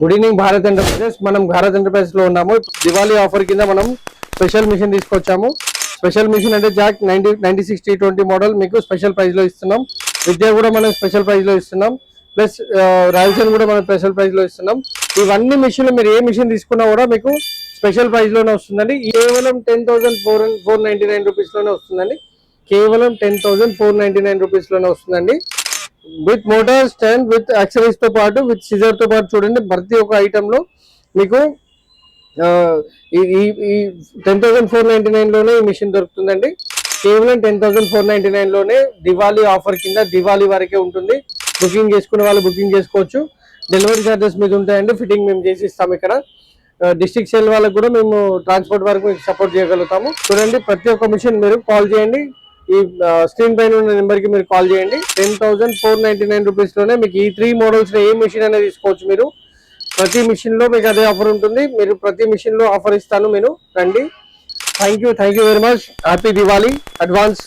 Good evening Bharat enterprises. మనం Bharat enterprises లో ఉన్నాము. దివాళీ ఆఫర్ కింద మనం స్పెషల్ మిషన్ తీసుకొచ్చాము. స్పెషల్ మిషన్ అంటే జాక్ 96 T20 మోడల్ మీకు స్పెషల్ ప్రైస్ లో ఇస్తున్నాం. విద్య కూడా మనం స్పెషల్ ప్రైస్ లో ఇస్తున్నాం. ప్లస్ రాయల్సన్ కూడా మనం స్పెషల్ ప్రైస్ లో ఇస్తున్నాం. ఇవన్నీ మిషన్లు మీరు ఏ మిషన్ తీసుకున్నా కూడా మీకు స్పెషల్ ప్రైస్ లోనే వస్తుందండి. కేవలం 10,499 రూపీస్ లోనే వస్తుందండి. కేవలం 10,499 రూపీస్ లోనే వస్తుందండి. With motor stand, with accessories తో పాటు, విత్ సిజర్ తో పాటు చూడండి ప్రతి ఒక్క ఐటమ్ లో మీకు ఈ 10,499 లోనే ఈ మిషన్ దొరుకుతుందండి. కేవలం 10,499 లోనే దివాళీ ఆఫర్ కింద దివాళీ వరకే ఉంటుంది. బుకింగ్ చేసుకునే వాళ్ళు బుకింగ్ చేసుకోవచ్చు. డెలివరీ ఛార్జెస్ మీద ఉంటాయండి. ఫిట్టింగ్ మేము చేసి ఇస్తాము. ఇక్కడ డిస్ట్రిక్ట్ సెల్ వాళ్ళకు కూడా మేము ట్రాన్స్పోర్ట్ వరకు సపోర్ట్ చేయగలుగుతాము. చూడండి ప్రతి ఒక్క మిషన్ మీరు కాల్ చేయండి. ఈ స్క్రీన్ పైన ఉన్న నెంబర్ కి మీరు కాల్ చేయండి. 10,499 రూపీస్ లోనే మీకు ఈ 3 మోడల్స్ లో ఏ మిషన్ అనేది తీసుకోవచ్చు. మీరు ప్రతి మిషన్ లో మీకు అదే ఆఫర్ ఉంటుంది. మీరు ప్రతి మిషన్ లో ఆఫర్ ఇస్తాను. మీరు రండి. Thank you very much. Happy Diwali advance.